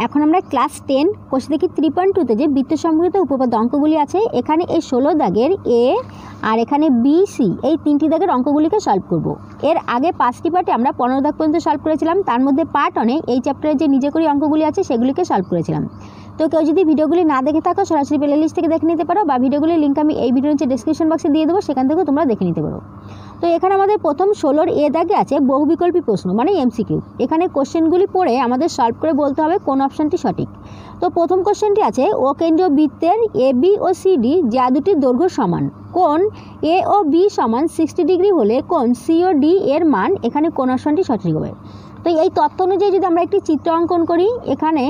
এখন আমরা class 10 question দেখি 3.2 যে বৃত্ত সম্পর্কিত উপপাদ্য অঙ্কগুলি আছে। এখানে এই 16 দাগের এ আর এখানে বি সি এই 3টি দাগের অঙ্কগুলিকে সলভ করব। এর আগে 5টি পার্টে আমরা 15 দাগ পর্যন্ত সলভ করেছিলাম, তার মধ্যে পার্ট অনে এই চ্যাপ্টারে যে নিজে করে অঙ্কগুলি আছে সেগুলিকে সলভ করেছিলাম। তো কেউ যদি ভিডিওগুলি না দেখে থাকো সরাসরি প্লেলিস্ট থেকে দেখে নিতে পারো, বা ভিডিওগুলির লিঙ্ক আমি এই ভিডিওর নিচে ডেসক্রিপশন বক্সে দিয়ে দেবো, সেখান থেকেও তোমরা দেখে নিতে পারো। তো এখানে আমাদের প্রথম 16 এ দাগে আছে বহুবিকল্পী প্রশ্ন মানে এমসিকিউ। এখানে কোশ্চেনগুলি পড়ে আমাদের সলভ করে বলতে হবে কোন অপশানটি সঠিক। তো প্রথম কোশ্চেনটি আছে ও কেন্দ্রীয় বৃত্তের A B O C D যা দুটি দৈর্ঘ্য সমান, কোণ এ ও বি সমান 60 ডিগ্রি হলে কোণ সি ও ডি এর মান, এখানে কোন অপশানটি সঠিক হবে। তো এই তথ্য অনুযায়ী যদি আমরা একটি চিত্র অঙ্কন করি, এখানে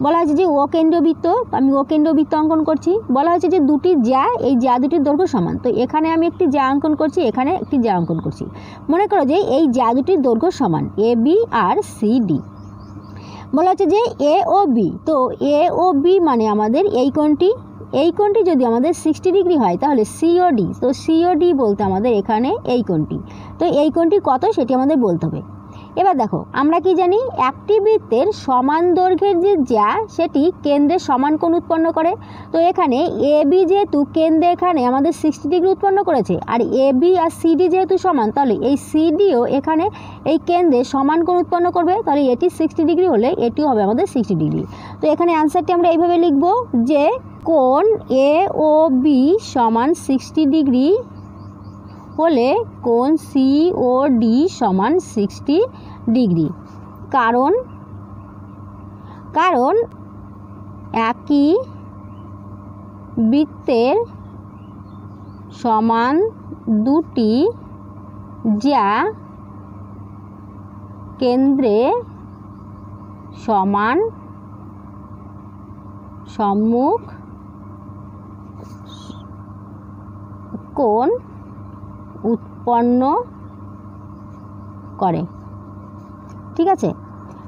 বলা হয়েছে যে ও কেন্দ্রীয় বৃত্ত, আমি ও কেন্দ্রীয় বৃত্ত অঙ্কন করছি। বলা হয়েছে যে দুটি জ্যা, এই জ্যা দুটির দৈর্ঘ্য সমান। তো এখানে আমি একটি জ্যা অঙ্কন করছি, এখানে একটি জ্যা অঙ্কন করছি। মনে করো যে এই জ্যা দুটির দৈর্ঘ্য সমান A B R C D. বলা হচ্ছে যে এ ও বি, তো এ ও বি মানে আমাদের এই কোণটি যদি আমাদের 60 ডিগ্রি হয় তাহলে সিওডি, তো সিওডি বলতে আমাদের এখানে এই কোণটি। তো এই কোণটি কত সেটি আমাদের বলতে হবে। এবার দেখো আমরা কি জানি, একটি বৃত্তের সমান দৈর্ঘ্যের যে জ্যা সেটি কেন্দ্রে সমান কোণ উৎপন্ন করে। তো এখানে এ বি যেহেতু কেন্দ্রে এখানে আমাদের 60 ডিগ্রি উৎপন্ন করেছে, আর এ বি আর সিডি যেহেতু সমান, তাহলে এই সিডিও এখানে এই কেন্দ্রে সমান কোণ উৎপন্ন করবে। তাহলে এটি 60 ডিগ্রি হলে এটিও হবে আমাদের 60 ডিগ্রি। তো এখানে অ্যান্সারটি আমরা এইভাবে লিখব যে কোণ এ ও বি সমান 60 ডিগ্রি হলে কোণ সি ও ডি সমান 60 ডিগ্রি। কারণ একই বৃত্তের সমান দুটি জ্যা কেন্দ্রে সমান সম্মুখ কোণ উৎপন্ন করে। ঠিক আছে,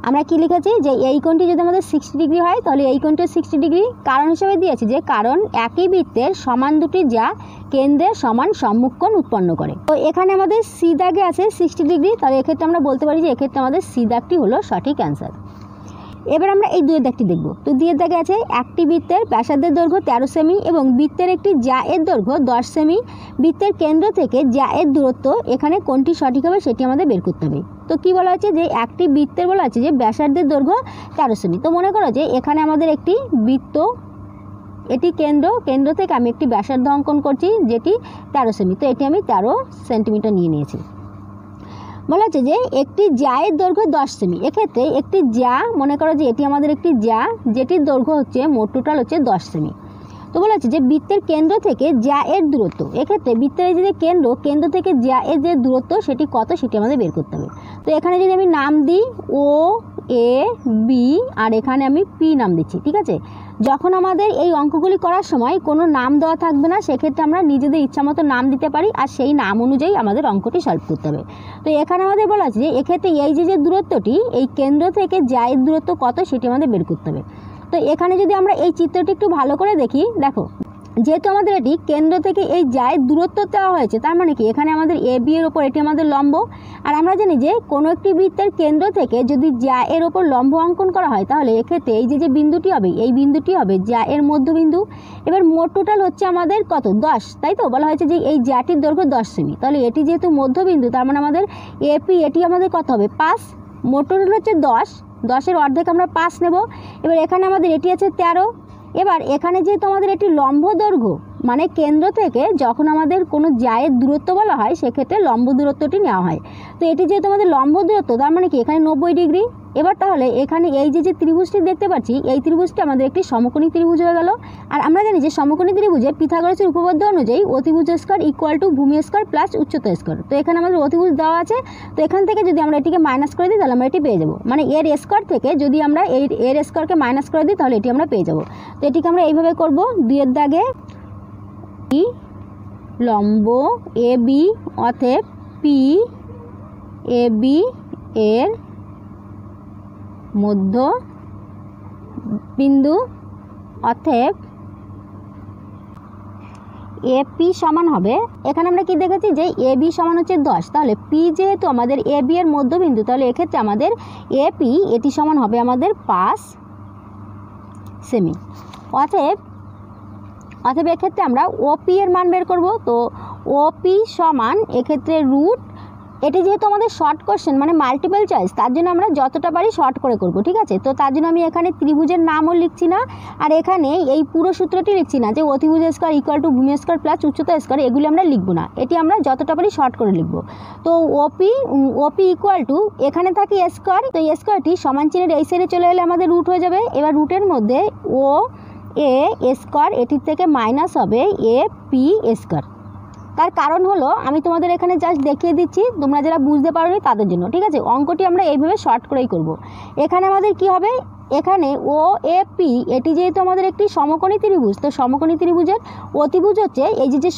আমরা কি লিখেছি যে এই কোণটি যদি আমাদের 60 ডিগ্রি হয় তাহলে এই কোণটি 60 ডিগ্রি। কারণ হিসেবে দিয়েছি যে কারণ একই বৃত্তের সমান দুটি জ্যা কেন্দ্রে সমান সম্মুখ কোণ উৎপন্ন করে। তো এখানে আমাদের সি দাগে আছে 60 ডিগ্রি, তাহলে এক্ষেত্রে আমরা বলতে পারি যে এক্ষেত্রে আমাদের সি দাগটি হলো সঠিক অ্যান্সার। এবার আমরা এই দুয়ের দাগটি দেখব। তো দুয়ের দাগে আছে একটি বৃত্তের ব্যাসার্ধের দৈর্ঘ্য 13 সেমি এবং বৃত্তের একটি জ্যা এর দৈর্ঘ্য 10 সেমি। বৃত্তের কেন্দ্র থেকে জ্যা এর দূরত্ব, এখানে কোনটি সঠিক হবে সেটি আমাদের বের করতে হবে। তো কি বলা হচ্ছে যে একটি বৃত্তের বলা আছে যে ব্যাসার্ধের দৈর্ঘ্য 13 সেমি। তো মনে করো যে এখানে আমাদের একটি বৃত্ত, এটি কেন্দ্র থেকে আমি একটি ব্যাসার্ধ অঙ্কন করছি যেটি 13 সেমি। তো এটি আমি 13 সেন্টিমিটার নিয়ে নিয়েছি। বলা হচ্ছে যে একটি জ্যা এর দৈর্ঘ্য 10 সেমি। এক্ষেত্রে একটি জ্যা, মনে করো যে এটি আমাদের একটি জ্যা যেটির দৈর্ঘ্য হচ্ছে মোট টোটাল হচ্ছে 10 সেমি। তো বলা হচ্ছে যে বৃত্তের কেন্দ্র থেকে জ্যা এর দূরত্ব, এক্ষেত্রে বৃত্তের এই যে কেন্দ্র থেকে জ্যা এর যে দূরত্ব সেটি কত সেটি আমাদের বের করতে হবে। তো এখানে যদি আমি নাম দিই ও এ বি আর এখানে আমি পি নাম দিচ্ছি। ঠিক আছে, যখন আমাদের এই অঙ্কগুলি করার সময় কোনো নাম দেওয়া থাকবে না, সেক্ষেত্রে আমরা নিজেদের ইচ্ছামতো নাম দিতে পারি আর সেই নাম অনুযায়ী আমাদের অঙ্কটি সলভ করতে হবে। তো এখানে আমাদের বলা আছে যে এক্ষেত্রে এই যে দূরত্বটি, এই কেন্দ্র থেকে জ্যা এর দূরত্ব কত সেটি আমাদের বের করতে হবে। তো এখানে যদি আমরা এই চিত্রটি একটু ভালো করে দেখি, দেখো যেহেতু আমাদের এটি কেন্দ্র থেকে এই জ্যা এর দূরত্ব দেওয়া হয়েছে, তার মানে কি এখানে আমাদের এ বি এর ওপর এটি আমাদের লম্ব। আর আমরা জানি যে কোনো একটি বৃত্তের কেন্দ্র থেকে যদি জ্যা এর ওপর লম্ব অঙ্কন করা হয় তাহলে এক্ষেত্রে এই যে বিন্দুটি হবে, এই বিন্দুটি হবে জ্যা এর মধ্যবিন্দু। এবার মোট টোটাল হচ্ছে আমাদের কত, 10, তাই তো? বলা হয়েছে যে এই জ্যাটির দৈর্ঘ্য 10 সেমি, তাহলে এটি যেহেতু মধ্যবিন্দু তার মানে আমাদের এপি এটি আমাদের কত হবে, 5। মোট টোটাল হচ্ছে 10-এর অর্ধেক আমরা 5 নেব। এবার এখানে আমাদের এটি আছে 13। এবার এখানে যেহেতু আমাদের এটি লম্ব দৈর্ঘ্য, মানে কেন্দ্র থেকে যখন আমাদের কোনো জ্যা এর দূরত্ব বলা হয় সেক্ষেত্রে লম্ব দূরত্বটি নেওয়া হয়। তো এটি যেহেতু আমাদের লম্ব দূরত্ব তার মানে কি এখানে 90 ডিগ্রি। এবার তাহলে এখানে এই যে ত্রিভুজটি দেখতে পাচ্ছি, এই ত্রিভুজটি আমাদের একটি সমকোণী ত্রিভুজ হয়ে গেল। আর আমরা জানি যে সমকোণী ত্রিভুজে পিথাগোরাসের উপপাদ্য অনুযায়ী অতিভুজ স্কয়ার ইকুয়াল টু ভূমি স্কয়ার প্লাস উচ্চতা স্কয়ার। তো এখানে আমাদের অতিভুজ দেওয়া আছে, তো এখান থেকে যদি আমরা এটিকে মাইনাস করে দিই তাহলে আমরা এটি পেয়ে যাব। মানে এর স্কয়ার থেকে যদি আমরা এর স্কয়ারকে মাইনাস করে দিই তাহলে এটি আমরা পেয়ে যাব। তো এটিকে আমরা এইভাবে করব, দুইয়ের দাগে লম্ব এ বি অতএব পি এ বি এর মধ্য বিন্দু অতএব এপি সমান হবে, এখানে আমরা কি দেখেছি যে এ বি সমান হচ্ছে 10, তাহলে পি যেহেতু আমাদের এ বি এর মধ্যবিন্দু তাহলে এক্ষেত্রে আমাদের এপি এটি সমান হবে আমাদের 5 সেমি। অতএব এক্ষেত্রে আমরা ওপি এর মান বের করব। তো ওপি সমান এক্ষেত্রে রুট, এটি যেহেতু আমাদের শর্ট কোশ্চেন মানে মাল্টিপল চয়েস, তার জন্য আমরা যতটা পারি শর্ট করে করব, ঠিক আছে। তো তার জন্য আমি এখানে ত্রিভুজের নামও লিখছি না, আর এখানে এই পুরো সূত্রটি লিখছি না যে অতিভুজ স্কোয়ার ইকুয়াল টু ভূমি স্কোয়ার প্লাস উচ্চতা স্কোয়ার, এগুলি আমরা লিখব না, এটি আমরা যতটা পারি শর্ট করে লিখব। তো ওপি ইকুয়াল টু এখানে থাকে স্কোয়ার, তো স্কোয়ারটি সমান চিহ্নের এই সাইডে চলে এলে আমাদের রুট হয়ে যাবে। এবার রুটের মধ্যে ও এ স্কোয়ার, এটির থেকে মাইনাস হবে এ পি স্কোয়ার। তার কারণ হলো আমি তোমাদের এখানে জাস্ট দেখিয়ে দিচ্ছি, তোমরা যারা বুঝতে পারোনি তাদের জন্য, ঠিক আছে। অঙ্কটি আমরা এইভাবে শর্ট করেই করব। এখানে আমাদের কি হবে, এখানে ও এ পি এটি যেহেতু আমাদের একটি সমকোণী ত্রিভুজ, তো সমকোণী ত্রিভুজের অতিভুজ হচ্ছে এই যে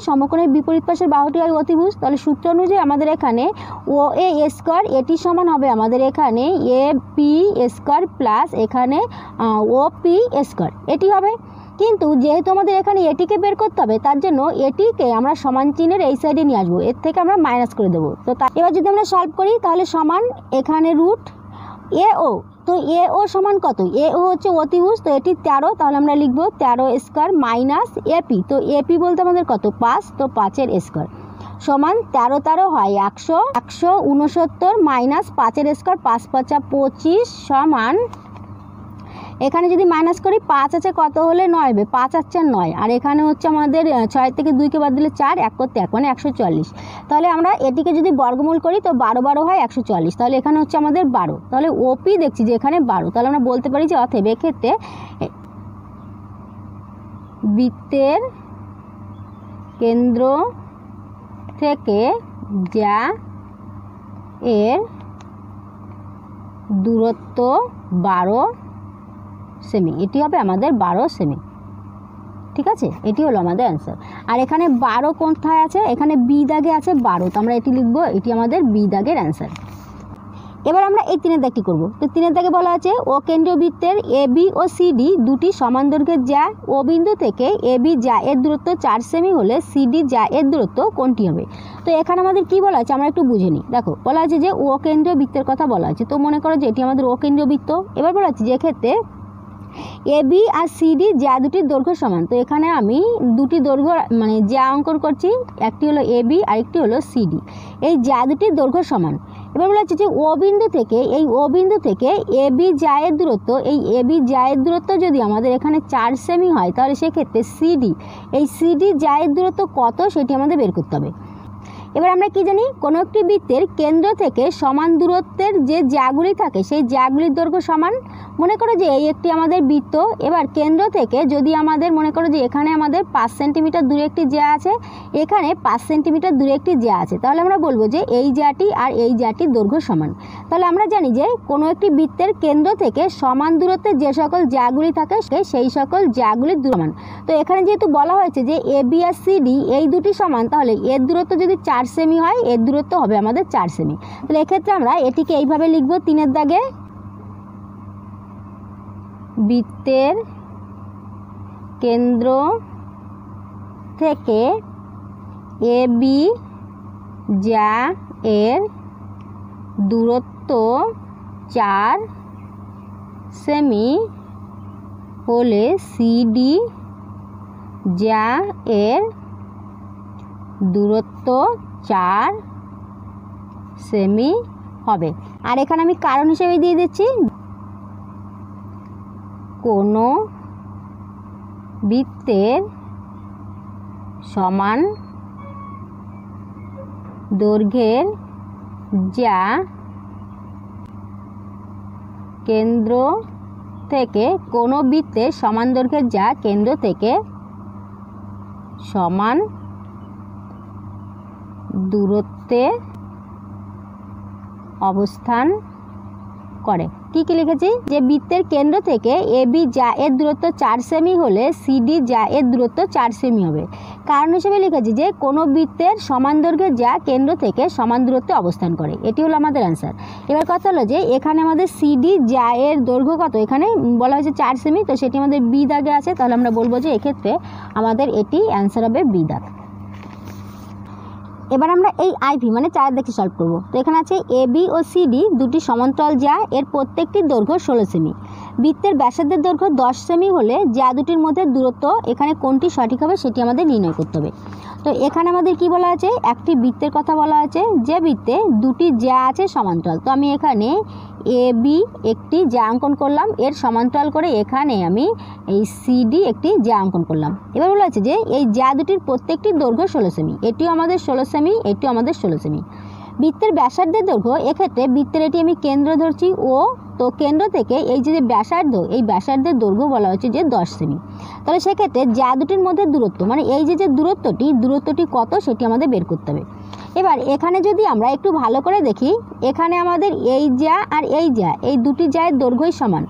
সমকোণের বিপরীত পাশের বাহুটি হয় অতিভুজ। তাহলে সূত্র অনুযায়ী আমাদের এখানে ও এ স্কোয়ার এটি সমান হবে আমাদের এখানে এ পি স্কোয়ার প্লাস এখানে ও পি স্কোয়ার, এটি হবে। কিন্তু যেহেতু আমাদের এখানে এটিকে বের করতে হবে, তার জন্য এটিকে আমরা সমান চিহ্নের এই সাইডে নিয়ে আসবো, এর থেকে আমরা মাইনাস করে দেবো। তো এবার যদি আমরা সলভ করি তাহলে সমান এখানে রুট এ ও, তো এ ও সমান কত, এ ও হচ্ছে অতিভুজ, তো এটি 13, তাহলে আমরা লিখবো 13 স্কোয়ার মাইনাস এপি, তো এপি বলতে আমাদের কত 5, তো 5-এর স্কোয়ার সমান 13 হয় 169 মাইনাস 5-এর স্কোয়ার 5 5 25 সমান, এখানে যদি মাইনাস করি 5 আছে কত হলে 9 হবে, 5 আর 9, আর এখানে হচ্ছে আমাদের 6 থেকে 2কে বাদ দিলে 4, 1 করতে 1 মানে 140। তাহলে আমরা এটিকে যদি বর্গমূল করি তো 12 হয় 140, তাহলে এখানে হচ্ছে আমাদের 12, তাহলে ওপি দেখছি যে এখানে 12, তাহলে আমরা বলতে পারি যে অতএব এক্ষেত্রে বৃত্তের কেন্দ্র থেকে যা এর দূরত্ব 12 সেমি, এটি হবে আমাদের 12 সেমি, ঠিক আছে। এটি হলো আমাদের অ্যান্সার। আর এখানে 12 কোথায় আছে, এখানে বি দাগে আছে 12, তো আমরা এটি লিখবো, এটি আমাদের বি দাগের অ্যান্সার। এবার আমরা এই 3-এর দাগটি করব। তো 3-এর দাগে বলা আছে ও কেন্দ্রীয় বৃত্তের এ বি ও সিডি দুটি সমান দৈর্ঘ্যের যা ও বিন্দু থেকে এ বি যা এর দূরত্ব 4 সেমি হলে সিডি যা এর দূরত্ব কোনটি হবে। তো এখানে আমাদের কি বলা আছে আমরা একটু বুঝে নিই। দেখো বলা আছে যে ও কেন্দ্রীয় বৃত্তের কথা বলা আছে, তো মনে করো যে এটি আমাদের ও কেন্দ্রীয় বৃত্ত। এবার বলা আছে যে ক্ষেত্রে এ বি আর সিডি যা দুটির দৈর্ঘ্য সমান, তো এখানে আমি দুটি দৈর্ঘ্য মানে যা অঙ্কন করছি, একটি হলো এ বি আর একটি হলো সিডি, এই যা দুটির দৈর্ঘ্য সমান। এবার বলা হচ্ছে যে ও বিন্দু থেকে এ বি যা এর দূরত্ব, এই এ বি যা এর দূরত্ব যদি আমাদের এখানে 4 সেমি হয়, তাহলে সেক্ষেত্রে সিডি যা এর দূরত্ব কত সেটি আমাদের বের করতে হবে। এবার আমরা কি জানি, কোনো একটি বৃত্তের কেন্দ্র থেকে সমান দূরত্বের যে জাগুলি থাকে সেই জাগুলির দৈর্ঘ্য সমান। মনে করো যে এই একটি আমাদের বৃত্ত, এবার কেন্দ্র থেকে যদি আমাদের মনে করো যে এখানে আমাদের 5 সেন্টিমিটার দূরে একটি জ্যা আছে, এখানে 5 সেন্টিমিটার দূরে একটি জ্যা আছে, তাহলে আমরা বলবো যে এই জ্যাটি আর এই জ্যাটির দৈর্ঘ্য সমান। তাহলে আমরা জানি যে কোনো একটি বৃত্তের কেন্দ্র থেকে সমান দূরত্বে যে সকল জ্যাগুলি থাকে সেই সকল জ্যাগুলির দূরত্ব সমান। তো এখানে যেহেতু বলা হয়েছে যে এ বি আর সিডি এই দুটি সমান, তাহলে এর দূরত্ব যদি 4 সেমি হয়, এর দূরত্ব হবে আমাদের 4 সেমি। তাহলে এক্ষেত্রে আমরা এটিকে এইভাবে লিখব 3-এর দাগে, বৃত্তের কেন্দ্র থেকে এ বি যা এর দূরত্ব 4 সেমি হলে সিডি যা এর দূরত্ব 4 সেমি হবে। আর এখানে আমি কারণ হিসেবে দিয়ে দিচ্ছি, কোনো বৃত্তের সমান দৈর্ঘ্যের যা কেন্দ্র থেকে কোনো বৃত্তের সমান দৈর্ঘ্যের যা কেন্দ্র থেকে সমান দূরত্বে অবস্থান করে। কি কি লিখেছি, যে বৃত্তের কেন্দ্র থেকে এ বি যা এর দূরত্ব 4 সেমি হলে সিডি যা এর দূরত্ব 4 সেমি হবে। কারণ হিসেবে লিখেছি যে কোনো বৃত্তের সমান দৈর্ঘ্যের যা কেন্দ্র থেকে সমান দূরত্বে অবস্থান করে, এটি হলো আমাদের অ্যান্সার। এবার কথা হলো যে এখানে আমাদের সিডি যা এর দৈর্ঘ্য কত, এখানে বলা হয়েছে 4 সেমি, তো সেটি আমাদের বি দাগে আছে, তাহলে আমরা বলবো যে এক্ষেত্রে আমাদের এটি অ্যান্সার হবে বি দাগ। এবার আমরা এই আইভি মানে চার দেখে সলভ করব। তো এখানে আছে A B O C D দুটি সমান্তরাল যা এর প্রত্যেকটির দৈর্ঘ্য 16 সেমি। বৃত্তের ব্যাসার্ধের দৈর্ঘ্য 10 সেমি হলে যা দুটির মধ্যে দূরত্ব এখানে কোনটি সঠিক হবে সেটি আমাদের নির্ণয় করতে হবে। তো এখানে আমাদের কি বলা আছে, একটি বৃত্তের কথা বলা আছে যে বৃত্তে দুটি যা আছে সমান্তরাল। তো আমি এখানে এ বি একটি যা অঙ্কন করলাম, এর সমান্তরাল করে এখানে আমি এই সিডি একটি যা অঙ্কন করলাম। এবার বলা আছে যে এই যা দুটির প্রত্যেকটির দৈর্ঘ্য 16 সেমি, এটিও আমাদের 16 সেমি, এটিও আমাদের 16 সেমি। বৃত্তের ব্যাসার্ধের দৈর্ঘ্য, এক্ষেত্রে বৃত্তের এটি আমি কেন্দ্র ধরছি ও, তো কেন্দ্র থেকে এই যে ব্যাসার্ধ, এই ব্যাসার্ধের দৈর্ঘ্য বলা হচ্ছে যে 10 সেমি। তাহলে সেক্ষেত্রে যা দুটির মধ্যে দূরত্ব মানে এই যে দূরত্বটি কত সেটি আমাদের বের করতে হবে। এবার এখানে যদি আমরা একটু ভালো করে দেখি, এখানে আমাদের এই যা আর এই দুটি জায়ের দৈর্ঘ্যই সমান।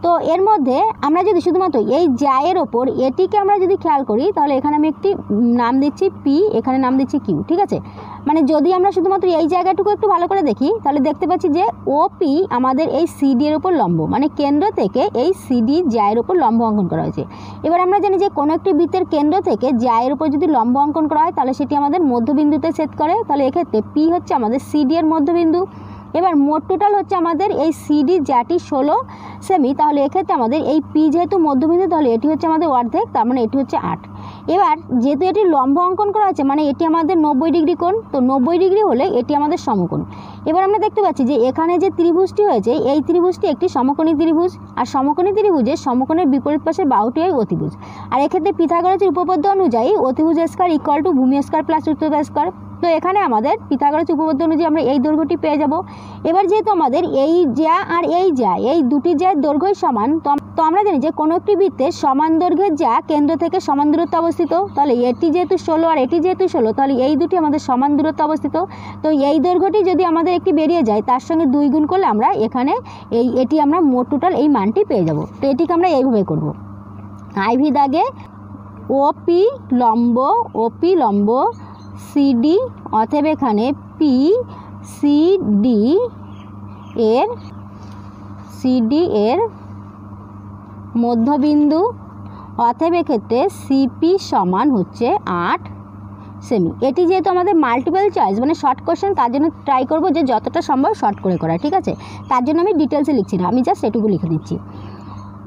তো এর মধ্যে আমরা যদি শুধুমাত্র এই জায়ের ওপর এটিকে আমরা যদি খেয়াল করি, তাহলে এখানে আমি একটি নাম দিচ্ছি পি, এখানে নাম দিচ্ছি কিউ, ঠিক আছে। মানে যদি আমরা শুধুমাত্র এই জায়গাটুকু একটু ভালো করে দেখি, তাহলে দেখতে পাচ্ছি যে ওপি আমাদের এই সিডি এর উপর লম্ব, মানে কেন্দ্র থেকে এই সিডি জায়ের উপর লম্ব অঙ্কন করা হয়েছে। এবার আমরা জানি যে কোনো একটি বৃত্তের কেন্দ্র থেকে জায়ের উপর যদি লম্ব অঙ্কন করা হয়, তাহলে সেটি আমাদের মধ্যবিন্দুতে ছেদ করে। তাহলে এক্ষেত্রে পি হচ্ছে আমাদের সিডি এর মধ্যবিন্দু। এবার মোট টোটাল হচ্ছে আমাদের এই সিডি জাটি 16 সেমি। তাহলে এক্ষেত্রে আমাদের এই পি যেহেতু মধ্যবিন্দু, তাহলে এটি হচ্ছে আমাদের অর্ধেক, তার মানে এটি হচ্ছে 8। এবার যেহেতু এটি লম্ব অঙ্কন করা আছে, মানে এটি আমাদের 90 ডিগ্রি কোণ, তো 90 ডিগ্রি হলে এটি আমাদের সমকোণ। এবার আমরা দেখতে পাচ্ছি যে এখানে যে ত্রিভুজটি হয়েছে, এই ত্রিভুজটি একটি সমকোণী ত্রিভুজ, আর সমকোণী ত্রিভুজের সমকোণের বিপরীত পাশের বাহুটি হয় অতিভুজ। আর এক্ষেত্রে পিথাগোরাসের উপপাদ্য অনুযায়ী অতিভুজ স্কয়ার ইকুয়াল টু ভূমি স্কয়ার প্লাস উচ্চতা স্কয়ার। তো এখানে আমাদের পিথাগোরাসের উপপাদ্য অনুযায়ী আমরা এই দৈর্ঘ্যটি পেয়ে যাব। এবার যেহেতু আমাদের এই যা আর এই দুটি জায়ের দৈর্ঘ্যই সমান, তো আমরা জানি যে কোনো একটি বৃত্তের সমান দৈর্ঘ্যের যা কেন্দ্র থেকে সমান দূরত্বে অবস্থিত। তাহলে এটি যেহেতু 16 আর এটি যেহেতু 16, তাহলে এই দুটি আমাদের সমান দূরত্বে অবস্থিত। তো এই দৈর্ঘ্যটি যদি আমাদের একটি বেরিয়ে যায়, তার সঙ্গে 2 গুণ করলে আমরা এখানে এটি আমরা মোট টোটাল এই মানটি পেয়ে যাব। তো এটিকে আমরা এইভাবে করব। আইভি দাগে ওপি লম্ব সিডি, অতএব এখানে পি সিডি এর মধ্যবিন্দু, অতএব এক্ষেত্রে সিপি সমান হচ্ছে 8 সেমি। এটি যেহেতু আমাদের মাল্টিপল চয়েস মানে শর্ট কোশ্চেন, তার জন্য ট্রাই করব যে যতটা সম্ভব শর্ট করে করা, ঠিক আছে। তার জন্য আমি ডিটেলসে লিখছি না, আমি জাস্ট এটুকু লিখে দিচ্ছি।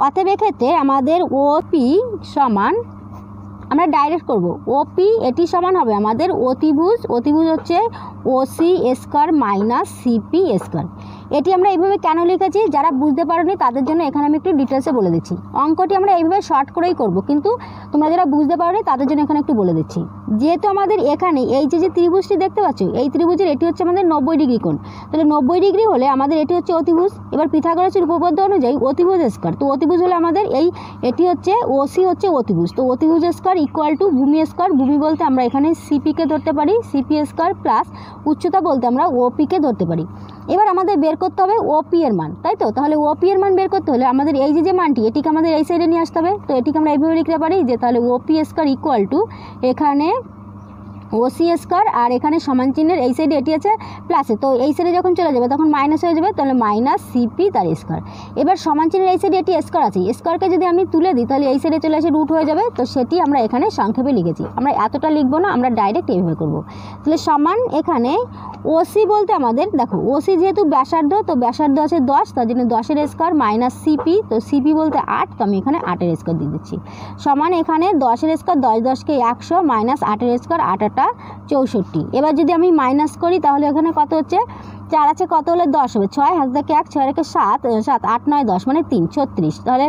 অতএব এক্ষেত্রে আমাদের ওপি সমান, আমরা ডাইরেক্ট করব ওপি, এটি সমান হবে আমাদের অতিভুজ হচ্ছে OC square minus CP square. এটি আমরা এইভাবে কেন লিখেছি, যারা বুঝতে পারোনি তাদের জন্য এখানে আমি একটু ডিটেলসে বলে দিচ্ছি। অঙ্কটি আমরা এইভাবে শর্ট করেই করব, কিন্তু তোমরা যারা বুঝতে পারোনি তাদের জন্য এখানে একটু বলে দিচ্ছি। যেহেতু আমাদের এখানে এই যে ত্রিভুজটি দেখতে পাচ্ছ, এই ত্রিভুজের এটি হচ্ছে আমাদের 90 ডিগ্রি কোণ, তাহলে 90 ডিগ্রি হলে আমাদের এটি হচ্ছে অতিভুজ। এবার পিথাগোরাসের উপপাদ্য অনুযায়ী অতিভুজ স্কয়ার, তো অতিভুজ হলে আমাদের এটি হচ্ছে ওসি হচ্ছে অতিভুজ, তো অতিভুজ স্কয়ার ইকুয়াল টু ভূমি স্কয়ার। ভূমি বলতে আমরা এখানে সিপিকে ধরতে পারি, সিপি স্কয়ার প্লাস উচ্চতা বলতে আমরা ওপিকে ধরতে পারি। এবার আমাদের বের করতে হবে ওপি এর মান, তাই তো। তাহলে ওপি এর মান বের করতে হলে আমাদের এই যে মানটি, এটিকে আমাদের এই সাইডে নিয়ে আসতে হবে। তো এটিকে আমরা এইভাবে লিখতে পারি যে তাহলে ওপি স্কয়ার ইকুয়াল টু এখানে ওসি স্কয়ার, আর এখানে সমান চিহ্নের এই সাইডে এটি আছে প্লাসে, তো এই সাইডে যখন চলে যাবে তখন মাইনাস হয়ে যাবে, তাহলে মাইনাস সিপি তার স্কয়ার। এবার সমান চিহ্নের এই সাইডে এটি স্কয়ার আছে, স্কয়ারকে যদি আমি তুলে দিই তাহলে এই সাইডে চলে আসে রুট হয়ে যাবে। তো সেটি আমরা এখানে সংক্ষেপে লিখেছি, আমরা এতটা লিখবো না, আমরা ডাইরেক্ট এইভাবে করব। তাহলে সমান এখানে ওসি বলতে আমাদের দেখো ওসি যেহেতু ব্যাসার্ধ, তো ব্যাসার্ধ আছে 10, তার জন্য 10-এর স্কয়ার মাইনাস সিপি, তো সিপি বলতে 8, তো আমি এখানে 8-এর স্কয়ার দিয়ে দিচ্ছি। সমান এখানে 10-এর স্কয়ার 10-10কে 100 মাইনাস 8-এর স্কয়ার 8-8 64। এবার যদি আমি মাইনাস করি তাহলে এখানে কত হচ্ছে, 4 আছে কত হলে 10 হবে, 6 হাত থেকে 1, 6 রেখে 7, 8 9 10 মানে 3 36। তাহলে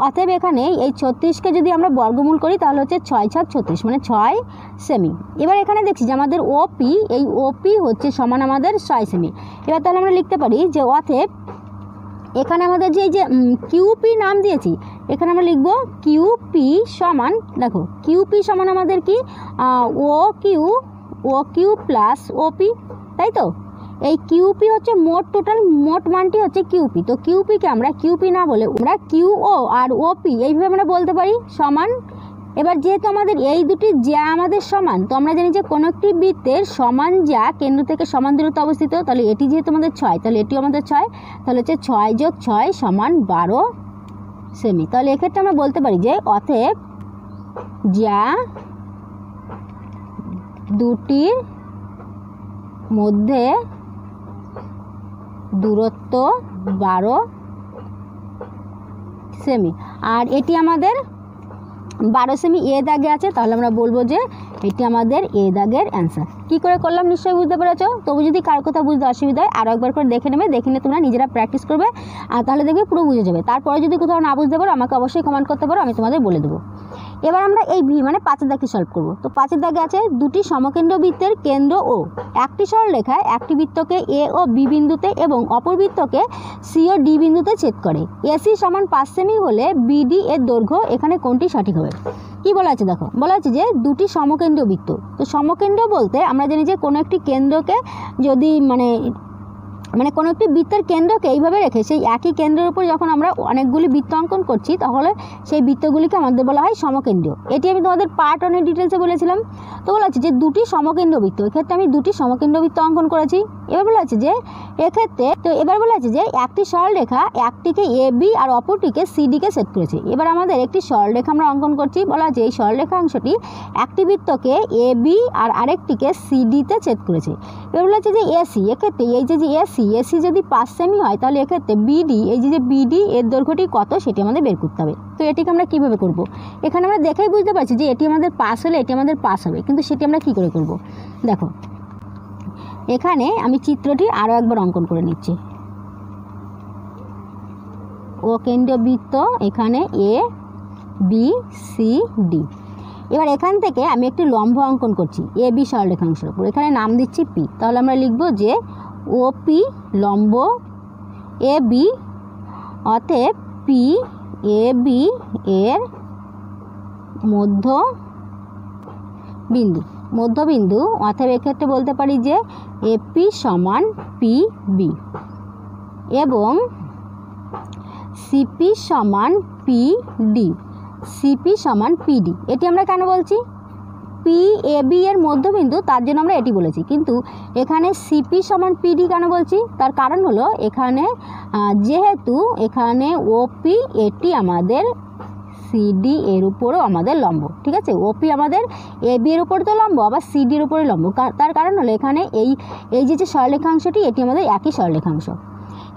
অতএব এখানে এই 36কে যদি আমরা বর্গমূল করি তাহলে হচ্ছে 6 6 36 মানে 6 সেমি। এবার এখানে দেখছি যে আমাদের ওপি, এই ওপি হচ্ছে সমান আমাদের 6 সেমি। এবার তাহলে আমরা লিখতে পারি যে অতএব এখানে আমাদের যে কিউপি নাম দিয়েছি, এখানে আমরা লিখব কিউপি সমান, দেখো কিউপি সমান আমাদের কি ও কিউ প্লাস ওপি, তাই তো। এই কিউপি হচ্ছে মোট মানটি হচ্ছে কিউপি, তো কিউপিকে আমরা কিউপি না বলে আমরা কিউও আর ওপি এইভাবে আমরা বলতে পারি সমান। এবার যেহেতু আমাদের এই দুটি যা আমাদের সমান, তো আমরা জানি যে কোনো একটি বৃত্তের সমান যা কেন্দ্র থেকে সমান দূরত্বে অবস্থিত, তাহলে এটি যেহেতু আমাদের 6, তাহলে এটিও আমাদের 6, তাহলে হচ্ছে 6 যোগ 6 সমান 12 সেমি। তাহলে এক্ষেত্রে আমরা বলতে পারি যে অতএব যা দুটির মধ্যে দূরত্ব 12 সেমি, আর এটি আমাদের 12 সেমি এ দাগে আছে, তাহলে আমরা বলবো যে এটি আমাদের এ দাগের অ্যান্সার। কী করে করলাম নিশ্চয়ই বুঝতে পেরেছো। তবু যদি কার কথা বুঝতে অসুবিধা হয় আরও একবার করে দেখে নেবে, দেখে নিয়ে তোমরা নিজেরা প্র্যাকটিস করবে, আর তাহলে দেখবে পুরো বুঝে যাবে। তারপরে যদি কোথাও না বুঝতে পারো আমাকে অবশ্যই কমেন্ট করতে পারো, আমি তোমাদের বলে দেবো। এবার আমরা এই ভি মানে 5 দাগটি সলভ করব। তো 5 দাগে আছে দুটি সমকেন্দ্র বৃত্তের কেন্দ্র ও একটি সরলরেখায় একটি বৃত্তকে এ ও বি বিন্দুতে এবং অপর বৃত্তকে সি ও ডি বিন্দুতে ছেদ করে। এসি সমান 5 সেমি হলে বিডি এর দৈর্ঘ্য, এখানে কোনটি সঠিক হবে? কি বলা আছে দেখো, বলা আছে যে দুটি সমকেন্দ্র বৃত্ত। তো সমকেন্দ্র বলতে আমরা জানি যে কোনো একটি কেন্দ্রকে যদি মানে কোনো একটি বৃত্তের কেন্দ্রকে এইভাবে রেখে সেই একই কেন্দ্রের উপর যখন আমরা অনেকগুলি বৃত্ত অঙ্কন করছি তাহলে সেই বৃত্তগুলিকে আমাদের বলা হয় সমকেন্দ্রীয়। এটি আমি তোমাদের পার্ট 1 ডিটেলসে বলেছিলাম। তো বলা আছে যে দুটি সমকেন্দ্র বৃত্ত, এক্ষেত্রে আমি দুটি সমকেন্দ্র বৃত্ত অঙ্কন করেছি। এবার বলা আছে যে এক্ষেত্রে এবার বলা আছে যে একটি সরলরেখা একটিকে A B R অপরটিকে C decay set করেছে। এবার আমাদের একটি সরলরেখা আমরা অঙ্কন করছি, বলা আছে এই সরলরেখা অংশটি একটি বৃত্তকে এ বি আর আরেকটিকে সি ডিতে ছেদ করেছে। এবার বলা আছে যে এসি, এক্ষেত্রে এই যে এসি যদি 5 সেমি হয় তাহলে এক্ষেত্রে বিডি, এই যে বিডি এর দৈর্ঘ্যটি কত সেটি আমাদের বের করতে হবে। তো এটিকে আমরা কীভাবে করব? এখানে আমরা দেখেই বুঝতে পারছি যে এটি আমাদের পাস হলে এটি আমাদের পাস হবে, কিন্তু সেটি আমরা কী করে করব? দেখো এখানে আমি চিত্রটি আরও একবার অঙ্কন করে নিচ্ছি। ও কেন্দ্রীয় বৃত্ত, এখানে এ বি সি ডি। এবার এখান থেকে আমি একটি লম্ব অঙ্কন করছি এ বি সরলরেখাংশের উপর, এখানে নাম দিচ্ছি পি। তাহলে আমরা লিখব যে ওপি লম্ব এ বি, অতএব পি এ বি এর মধ্যবিন্দু, অতএব এক্ষেত্রে বলতে পারি যে এপি সমান পি বি এবং সিপি সমান পি ডি, সিপি সমান পিডি। এটি আমরা কেন বলছি? পি এ বি এর মধ্যবিন্দু, তার জন্য আমরা এটি বলেছি। কিন্তু এখানে সিপি সমান পিডি কেন বলছি? তার কারণ হলো এখানে যেহেতু এখানে ওপি এটি আমাদের সিডি এর উপরও আমাদের লম্ব, ঠিক আছে। ওপি আমাদের এ বি এর উপর তো লম্ব, আবার সিডির উপরে লম্ব। তার কারণ হলো এখানে এই যে সরলরেখাংশটি এটি আমাদের একই সরলরেখাংশ।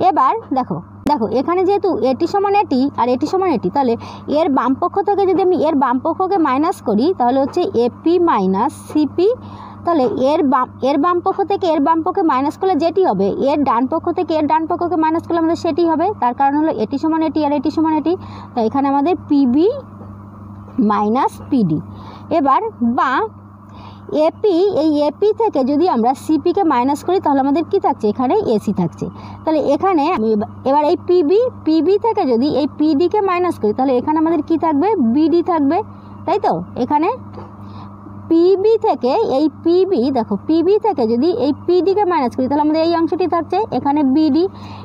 এবার দেখো এখানে যেহেতু এটি সমান এটি আর এটি সমান এটি, তাহলে এর বামপক্ষ থেকে যদি আমি এর বামপক্ষকে মাইনাস করি তাহলে হচ্ছে এপি মাইনাস সিপি। তাহলে এর বামপক্ষ থেকে এর বামপক্ষে মাইনাস করলে যেটি হবে, এর ডান পক্ষ থেকে এর ডান পক্ষকে মাইনাস করলে আমাদের সেটি হবে। তার কারণ হলো এটি সমান এটি আর এটি সমান এটি, তো এখানে আমাদের পিবি মাইনাস পিডি। এবার বা এপি, এই এপি থেকে যদি আমরা সিপিকে মাইনাস করি তাহলে আমাদের কি থাকছে? এখানে এসি থাকছে। তাহলে এখানে এবার এই পিবি থেকে যদি এই পিডিকে মাইনাস করি তাহলে এখানে আমাদের কি থাকবে? বিডি থাকবে, তাই তো। এখানে পিবি থেকে এই পিবি, দেখো পিবি থেকে যদি এই পিডিকে মাইনাস করি তাহলে আমাদের এই অংশটি থাকছে এখানে বিডি।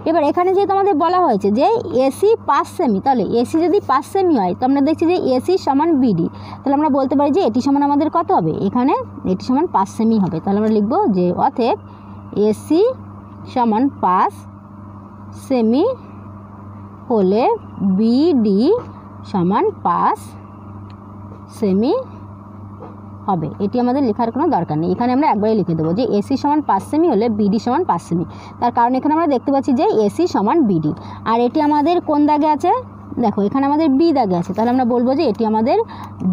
এবার এখানে যেহেতু আমাদের বলা হয়েছে যে এসি 5 সেমি, তাহলে এসি যদি 5 সেমি হয় তো আমরা দেখছি যে এসি সমান বিডি, তাহলে আমরা বলতে পারি যে এটি সমান আমাদের কত হবে? এখানে এটি সমান 5 সেমি হবে। তাহলে আমরা লিখব যে অতএব এসি সমান 5 সেমি হলে বিডি সমান 5 সেমি হবে। এটি আমাদের লেখার কোনো দরকার নেই, এখানে আমরা একবারই লিখে দেবো যে এসি সমান 5 সেমি হলে বিডি সমান 5 সেমি। তার কারণ এখানে আমরা দেখতে পাচ্ছি যে এসি সমান বিডি। আর এটি আমাদের কোন দাগে আছে? দেখো এখানে আমাদের বি দাগে আছে, তাহলে আমরা বলবো যে এটি আমাদের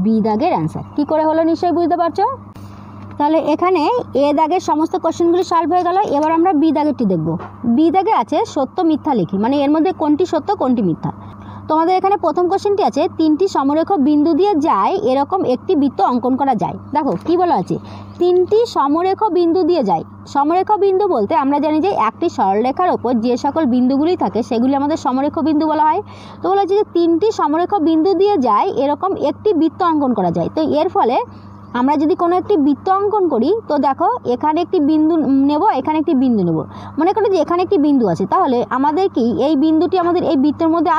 বি দাগের অ্যান্সার। কী করে হলো নিশ্চয়ই বুঝতে পারছো। তাহলে এখানে এ দাগের সমস্ত কোশ্চেনগুলি সলভ হয়ে গেল। এবার আমরা বি দাগেরটি দেখব। বি দাগে আছে সত্য মিথ্যা লিখি, মানে এর মধ্যে কোনটি সত্য কোনটি মিথ্যা। তোমাদের এখানে প্রথম কোশ্চেনটি আছে 3টি সমরেখ বিন্দু দিয়ে যায় এরকম একটি বৃত্ত অঙ্কন করা যায়। দেখো কি বলা আছে, 3টি সমরেখ বিন্দু দিয়ে যায়। সমরেখ বিন্দু বলতে আমরা জানি যে একটি সরলরেখার ওপর যে সকল বিন্দুগুলি থাকে সেগুলি আমাদের সমরেখ বিন্দু বলা হয়। তো বলা আছে যে 3টি সমরেখ বিন্দু দিয়ে যায় এরকম একটি বৃত্ত অঙ্কন করা যায়। তো এর ফলে আমরা যদি কোনো একটি বৃত্ত অঙ্কন করি তো দেখো এখানে একটি বিন্দু নেব, এখানে একটি বিন্দু নেব। মনে করি যে এখানে একটি বিন্দু আছে, তাহলে আমাদের কি এই বিন্দুটি আমাদের এই বৃত্তের মধ্যে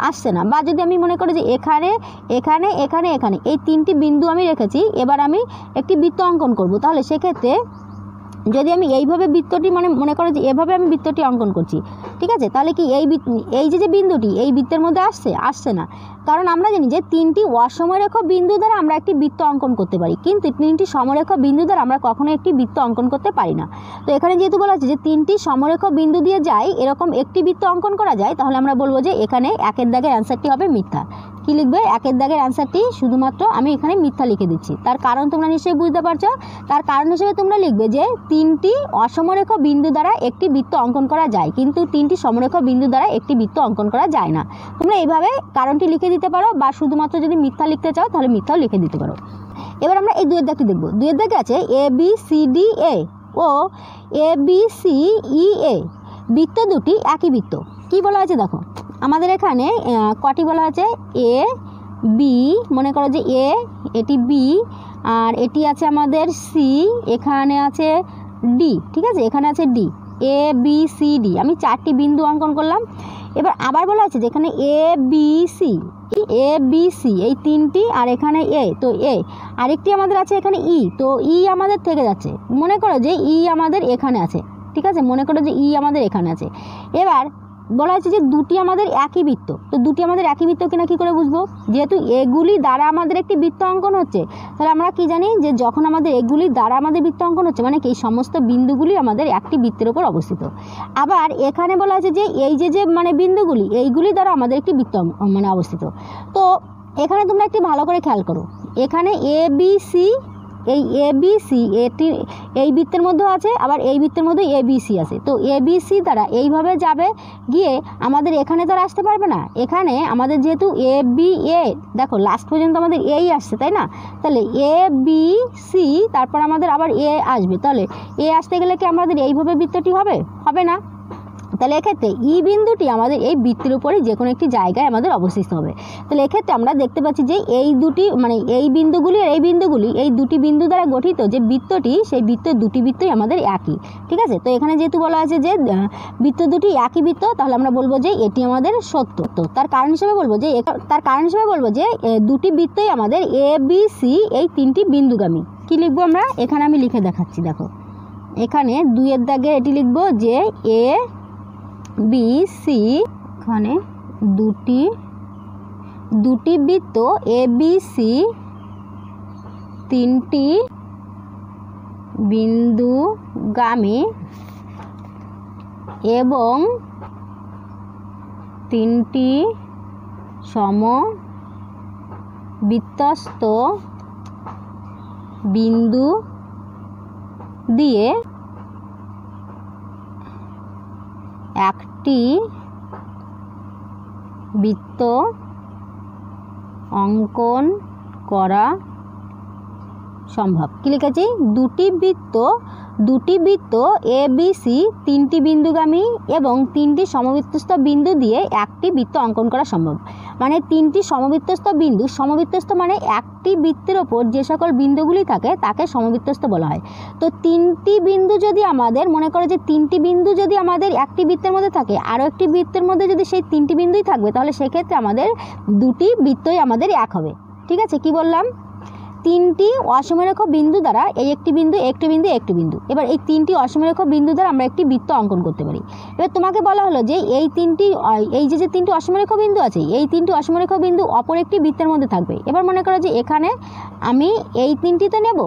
আসছে না। বা যদি আমি মনে করি যে এখানে এখানে এখানে এখানে এই 3টি বিন্দু আমি রেখেছি, এবার আমি একটি বৃত্ত অঙ্কন করব, তাহলে সেক্ষেত্রে যদি আমি এইভাবে বৃত্তটি মানে মনে করো যে এভাবে আমি বৃত্তটি অঙ্কন করছি, ঠিক আছে, তাহলে কি এই যে বিন্দুটি এই বৃত্তের মধ্যে আসছে না, কারণ আমরা জানি যে 3টি অসমরেখ বিন্দু দ্বারা আমরা একটি বৃত্ত অঙ্কন করতে পারি, কিন্তু 3টি সমরেখ বিন্দু দ্বারা আমরা কখনো একটি বৃত্ত অঙ্কন করতে পারি না। তো এখানে যেহেতু বলা হচ্ছে যে 3টি সমরেখ বিন্দু দিয়ে যায় এরকম একটি বৃত্ত অঙ্কন করা যায়, তাহলে আমরা বলবো যে এখানে 1-এর দাগের অ্যান্সারটি হবে মিথ্যা। কি লিখবে? 1-এর দাগের অ্যান্সারটি শুধুমাত্র আমি এখানে মিথ্যা লিখে দিচ্ছি। তার কারণ তোমরা নিশ্চয়ই বুঝতে পারছো। তার কারণ হিসেবে তোমরা লিখবে যে 3টি অসমরেখ বিন্দু দ্বারা একটি বৃত্ত অঙ্কন করা যায়, কিন্তু 3টি সমরেখ বিন্দু দ্বারা একটি বৃত্ত অঙ্কন করা যায় না। তোমরা এইভাবে কারণটি লিখে দিতে পারো, বা শুধুমাত্র যদি মিথ্যা লিখতে চাও তাহলে মিথ্যাও লিখে দিতে পারো। এবার আমরা এই 2-এর দাগটি দেখব। 2-এর দাগে আছে ABCDA ও ABCEA বৃত্ত দুটি একই বৃত্ত। কি বলা আছে দেখো, আমাদের এখানে কটি বলা আছে? এ বি, মনে করো যে এ, এটি বি, আর এটি আছে আমাদের সি, এখানে আছে ডি, ঠিক আছে, এখানে আছে ডি, ABCD। আমি 4টি বিন্দু অঙ্কন করলাম। এবার আবার বলা আছে যেখানে ABC এই 3টি, আর এখানে এ, তো এ, আরেকটি আমাদের আছে এখানে ই, তো ই আমাদের থেকে যাচ্ছে। মনে করো যে ই আমাদের এখানে আছে, ঠিক আছে, মনে করো যে ই আমাদের এখানে আছে। এবার বলা হচ্ছে যে দুটি আমাদের একই বৃত্ত, তো দুটি আমাদের একই বৃত্ত কিনা কী করে বুঝবো? যেহেতু এগুলি দ্বারা আমাদের একটি বৃত্ত অঙ্কন হচ্ছে, তাহলে আমরা কি জানি যে যখন আমাদের এগুলি দ্বারা আমাদের বৃত্ত অঙ্কন হচ্ছে মানে কি এই সমস্ত বিন্দুগুলি আমাদের একটি বৃত্তের উপর অবস্থিত। আবার এখানে বলা আছে যে এই যে মানে বিন্দুগুলি এইগুলি দ্বারা আমাদের একটি বৃত্ত মানে অবস্থিত। তো এখানে তোমরা একটু ভালো করে খেয়াল করো, এখানে ABC, এই ABC এটি এই বৃত্তের মধ্যে আছে, আবার এই বৃত্তের মধ্যে ABC আছে। তো ABC দ্বারা এইভাবে যাবে গিয়ে আমাদের এখানে তো আর আসতে পারবে না। এখানে আমাদের যেহেতু ABA, দেখো লাস্ট পর্যন্ত আমাদের এই আসছে, তাই না? তাহলে ABC, তারপর আমাদের আবার এ আসবে, তাহলে এ আসতে গেলে কি আমাদের এইভাবে বৃত্তটি হবে না। তাহলে এক্ষেত্রে ই বিন্দুটি আমাদের এই বৃত্তের উপরে যে কোনো একটি জায়গায় আমাদের অবস্থিত হবে। তাহলে এক্ষেত্রে আমরা দেখতে পাচ্ছি যে এই দুটি মানে এই বিন্দুগুলি আর এই বিন্দুগুলি, এই দুটি বিন্দু দ্বারা গঠিত যে বৃত্তটি, সেই বৃত্তের দুটি বৃত্তই আমাদের একই, ঠিক আছে। তো এখানে যেহেতু বলা আছে যে বৃত্ত দুটি একই বৃত্ত, তাহলে আমরা বলবো যে এটি আমাদের সত্য। তো তার কারণ হিসেবে বলবো যে দুটি বৃত্তই আমাদের ABC এই 3টি বিন্দুগামী। কি লিখবো আমরা? এখানে আমি লিখে দেখাচ্ছি, দেখো এখানে 2-এর দাগে এটি লিখবো যে ABC, এখানে দুটি বৃত্ত ABC 3টি বিন্দুগামী এবং 3টি সমবৃত্তস্থ বিন্দু দিয়ে একটি বৃত্ত অঙ্কন করা সম্ভব। কি লিখেছি? দুটি বৃত্ত ABC 3টি বিন্দুগামী এবং 3টি সমবৃত্তস্থ বিন্দু দিয়ে একটি বৃত্ত অঙ্কন করা সম্ভব। মানে 3টি সমবৃত্তস্থ বিন্দু, সমবৃত্তস্থ মানে একটি বৃত্তের ওপর যে সকল বিন্দুগুলি থাকে তাকে সমবৃত্তস্থ বলা হয়। তো 3টি বিন্দু যদি আমাদের, মনে করো যে 3টি বিন্দু যদি আমাদের একটি বৃত্তের মধ্যে থাকে, আরও একটি বৃত্তের মধ্যে যদি সেই 3টি বিন্দুই থাকবে, তাহলে সেক্ষেত্রে আমাদের দুটি বৃত্তই আমাদের এক হবে, ঠিক আছে। কি বললাম? 3টি অসমরেখ বিন্দু দ্বারা এই একটি বিন্দু, একটি বিন্দু, একটি বিন্দু। এবার এই 3টি অসমরেখ বিন্দু দ্বারা আমরা একটি বৃত্ত অঙ্কন করতে পারি। এবার তোমাকে বলা হলো যে এই যে 3টি অসমরেখ বিন্দু আছে, এই 3টি অসমরেখ বিন্দু অপর একটি বৃত্তের মধ্যে থাকবে। এবার মনে করো যে এখানে আমি এই 3টিতে নেব,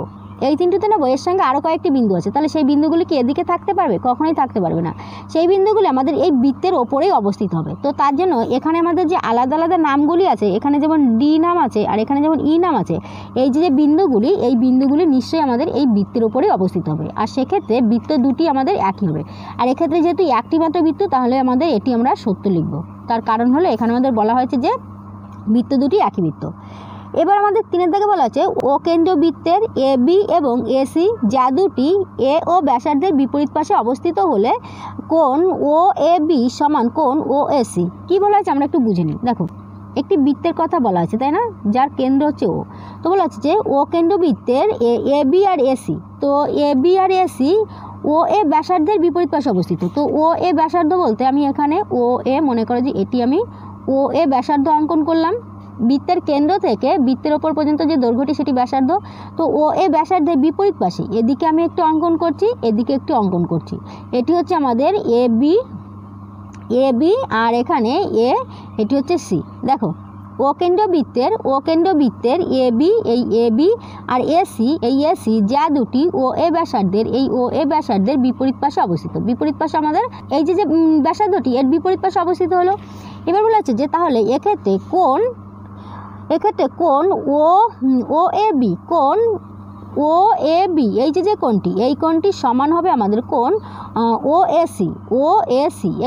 এর সঙ্গে আরও কয়েকটি বিন্দু আছে, তাহলে সেই বিন্দুগুলি কি এদিকে থাকতে পারবে? কখনোই থাকতে পারবে না। সেই বিন্দুগুলি আমাদের এই বৃত্তের ওপরেই অবস্থিত হবে। তো তার জন্য এখানে আমাদের যে আলাদা আলাদা নামগুলি আছে, এখানে যেমন ডি নাম আছে আর এখানে যেমন ই নাম আছে, এই যে বিন্দুগুলি, এই বিন্দুগুলি নিশ্চয়ই আমাদের এই বৃত্তের ওপরেই অবস্থিত হবে। আর সেক্ষেত্রে বৃত্ত দুটি আমাদের একই হবে। আর এক্ষেত্রে যেহেতু একটি মাত্র বৃত্ত, তাহলে আমাদের এটি আমরা সত্য লিখব। তার কারণ হলো এখানে আমাদের বলা হয়েছে যে বৃত্ত দুটি একই বৃত্ত। এবার আমাদের 3-এর দাগে বলা আছে ও কেন্দ্রীয় বৃত্তের AB এবং AC যা দুটি এ ও ব্যাসার্ধের বিপরীত পাশে অবস্থিত হলে কোণ OAB সমান কোণ OAC। কি বলা আছে আমরা একটু বুঝে নিই। দেখো একটি বৃত্তের কথা বলা আছে, তাই না, যার কেন্দ্র হচ্ছে ও। তো বলা আছে যে ও কেন্দ্র বৃত্তের AB আর AC, তো AB আর AC OA ব্যাসার্ধের বিপরীত পাশে অবস্থিত। তো OA ব্যাসার্ধ বলতে আমি এখানে OA, মনে করো যে এটি আমি OA ব্যাসার্ধ অঙ্কন করলাম, বৃত্তের কেন্দ্র থেকে বৃত্তের ওপর পর্যন্ত যে দৈর্ঘ্যটি সেটি ব্যাসার্ধ। তো ও এ ব্যাসার্ধের বিপরীত পাশে এদিকে আমি একটু অঙ্কন করছি, এদিকে একটু অঙ্কন করছি। এটি হচ্ছে আমাদের এ বি আর এখানে এটি হচ্ছে সি। দেখো ও কেন্দ্রবৃত্তের এ বি আর এসি যা দুটি ও এ ব্যাসার্ধের বিপরীত পাশে অবস্থিত। বিপরীত পাশে আমাদের এই যে ব্যাসার্ধটি এর বিপরীত পাশে অবস্থিত হলো। এবার বলা হচ্ছে যে তাহলে এক্ষেত্রে কোণ ও এ বি এই যে কোণটি, এই কোণটি সমান হবে আমাদের কোণ ও এসি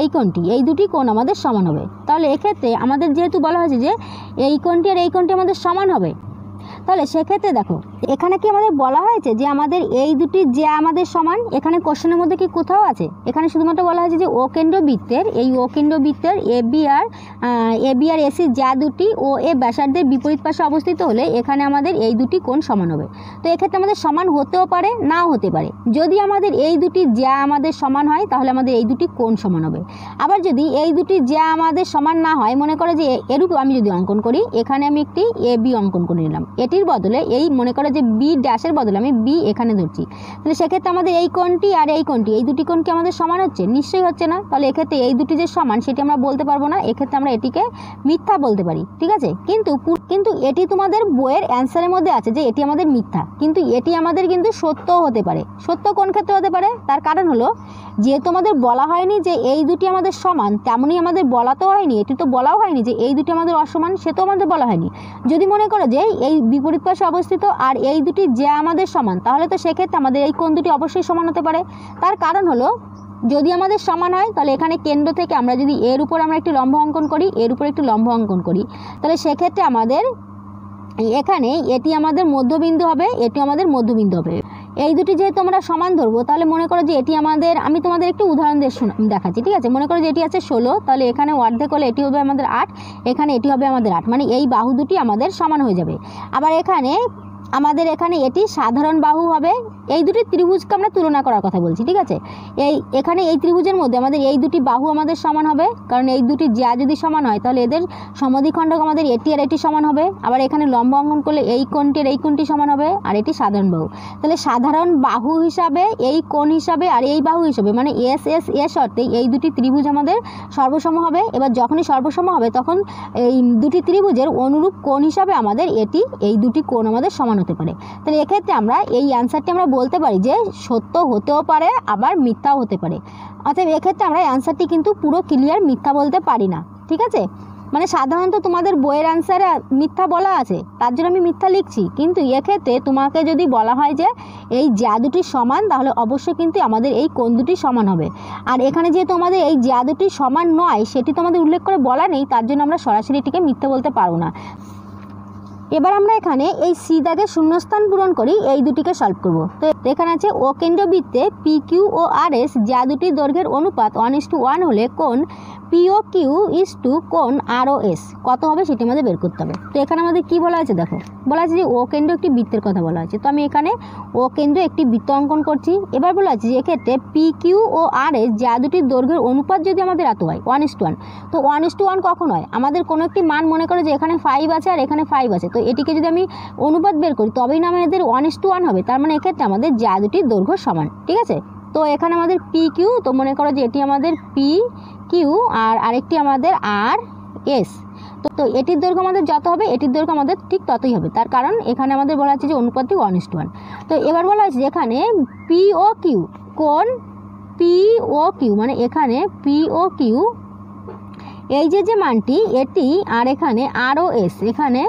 এই কোণটি, এই দুটি কোণ আমাদের সমান হবে। তাহলে এক্ষেত্রে আমাদের যেহেতু বলা হয়েছে যে এই কোণটি আর এই কোণটি আমাদের সমান হবে, তাহলে সেক্ষেত্রে দেখো এখানে কি আমাদের বলা হয়েছে যে আমাদের এই দুটি যে আমাদের সমান? এখানে কোশ্চেনের মধ্যে কি কোথাও আছে? এখানে শুধুমাত্র বলা হয়েছে যে ও কেন্দ্রবৃত্তের এ বি আর এসি যা দুটি ও এ ব্যাসার্ধের বিপরীত পাশে অবস্থিত হলে এখানে আমাদের এই দুটি কোণ সমান হবে। তো এক্ষেত্রে আমাদের সমান হতেও পারে, নাও হতে পারে। যদি আমাদের এই দুটি যা আমাদের সমান হয় তাহলে আমাদের এই দুটি কোণ সমান হবে। আবার যদি এই দুটি যা আমাদের সমান না হয়, মনে করে যে এরূপ আমি যদি অঙ্কন করি, এখানে আমি একটি এ বি অঙ্কন করে নিলাম, এটির বদলে এই মনে করে যে বি ড্যাশের বদলে আমি বি এখানে ধরছি, তাহলে সেক্ষেত্রে আমাদের এই কোণটি আর এই কোণটি, এই দুটি কোণ কি আমাদের সমান হচ্ছে? নিশ্চয়ই হচ্ছে না। তাহলে এক্ষেত্রে এই দুটি যে সমান সেটি আমরা বলতে পারবো না, এক্ষেত্রে আমরা এটিকে মিথ্যা বলতে পারি, ঠিক আছে। কিন্তু এটি তোমাদের বইয়ের অ্যান্সারের মধ্যে আছে যে এটি আমাদের মিথ্যা, কিন্তু এটি আমাদের কিন্তু সত্যও হতে পারে। সত্য কোন ক্ষেত্রে হতে পারে? তার কারণ হলো যেহেতু আমাদের বলা হয়নি যে এই দুটি আমাদের সমান, তেমনই আমাদের বলা তো হয়নি, এটি তো বলাও হয়নি যে এই দুটি আমাদের অসমান, সে তো আমাদের বলা হয়নি। যদি মনে করো যে এই বিপরীত পাশে অবস্থিত আর এই দুটি যে আমাদের সমান, তাহলে তো সেক্ষেত্রে আমাদের এই কোণ দুটি অবশ্যই সমান হতে পারে। তার কারণ হলো যদি আমাদের সমান হয় তাহলে এখানে কেন্দ্র থেকে আমরা যদি এর উপর আমরা একটি লম্ব অঙ্কন করি, এর উপর একটি লম্ব অঙ্কন করি, তাহলে সেক্ষেত্রে আমাদের এখানে এটি আমাদের মধ্যবিন্দু হবে, এটি আমাদের মধ্যবিন্দু হবে। এই দুটি যেহেতু আমরা সমান ধরবো, তাহলে মনে করো যে এটি আমাদের, আমি তোমাদের একটি উদাহরণ দিয়ে দেখাচ্ছি, ঠিক আছে। মনে করো যে এটি আছে 16, তাহলে এখানে অর্ধেক হলে এটি হবে আমাদের 8, এখানে এটি হবে আমাদের 8, মানে এই বাহু দুটি আমাদের সমান হয়ে যাবে। আবার আমাদের এখানে এটি সাধারণ বাহু হবে। এই দুটি ত্রিভুজকে আমরা তুলনা করার কথা বলছি, ঠিক আছে। এখানে এই ত্রিভুজের মধ্যে আমাদের এই দুটি বাহু আমাদের সমান হবে, কারণ এই দুটি যা যদি সমান হয় তাহলে এদের সমদ্বিখণ্ডক আমাদের এটি আর এটি সমান হবে। আবার এখানে লম্ব অঙ্কন করলে এই কোণটি আর এই কোণটি সমান হবে, আর এটি সাধারণ বাহু। তাহলে সাধারণ বাহু হিসাবে এই কোণ হিসাবে আর এই বাহু হিসাবে, মানে এস অর্থে এই দুটি ত্রিভুজ আমাদের সর্বসম হবে। এবার যখনই সর্বসম হবে তখন এই দুটি ত্রিভুজের অনুরূপ কোণ হিসাবে আমাদের এই দুটি কোণ আমাদের সমান হতে পারে। তাহলে এক্ষেত্রে আমরা এই অ্যান্সারটি আমরা বলতে পারি যে সত্য হতেও পারে, আবার মিথ্যাও হতে পারে। অতএব এক্ষেত্রে আমরা অ্যান্সারটি কিন্তু পুরো ক্লিয়ার মিথ্যা বলতে পারি না, ঠিক আছে। মানে সাধারণত তোমাদের বইয়ের অ্যান্সারে মিথ্যা বলা আছে, তার জন্য আমি মিথ্যা লিখছি। কিন্তু এক্ষেত্রে তোমাকে যদি বলা হয় যে এই যা দুটি সমান, তাহলে অবশ্যই কিন্তু আমাদের এই কোণ দুটি সমান হবে। আর এখানে যেহেতু আমাদের এই যা দুটি সমান নয় সেটি তোমাদের উল্লেখ করে বলা নেই, তার জন্য আমরা সরাসরি এটিকে মিথ্যা বলতে পারবো না। এবার আমরা এখানে এই সি দাগে শূন্যস্থান পূরণ করি, এই দুটিকে সলভ করব। তো এখানে আছে ও কেন্দ্রবৃত্তে পি কিউ ও আর এস যা দুটি দৈর্ঘ্যের অনুপাত 1:1 হলে কোণ পিও কিউ ইস টু কোণ আর ও এস কত হবে সেটি আমাদের বের করতে হবে। তো এখানে আমাদের কি বলা আছে দেখো, বলা আছে যে ও কেন্দ্র একটি বৃত্তের কথা বলা আছে। তো আমি এখানে ও কেন্দ্র একটি বৃত্ত অঙ্কন করছি। এবার বলা আছে যে এক্ষেত্রে পি কিউ ও আর এস যা দুটি দৈর্ঘ্যের অনুপাত যদি আমাদের এত হয় 1:1, তো 1:1 কখন হয়? আমাদের কোনো একটি মান মনে করো যে এখানে 5 আছে আর এখানে 5 আছে, তো এটিকে যদি আমি অনুপাত বের করি তবেই না আমাদের 1:1 হবে। তার মানে এক্ষেত্রে আমাদের যা দুটি দৈর্ঘ্য সমান, ঠিক আছে। তো এখানে আমাদের পি কিউ, তো মনে করো যে এটি আমাদের পি কিউ আর আরেকটি আমাদের আর এস। তো এটির দৈর্ঘ্য আমাদের যত হবে এটির দৈর্ঘ্য আমাদের ঠিক ততই হবে, তার কারণ এখানে আমাদের বলা আছে যে অনুপাতটি 1:1। তো এবার বলা আছে যে এখানে পি ও কিউ, কোণ পি ও কিউ, মানে এখানে পি ও কিউ এই যে মানটি এটি, আর এখানে আর ও এস, এখানে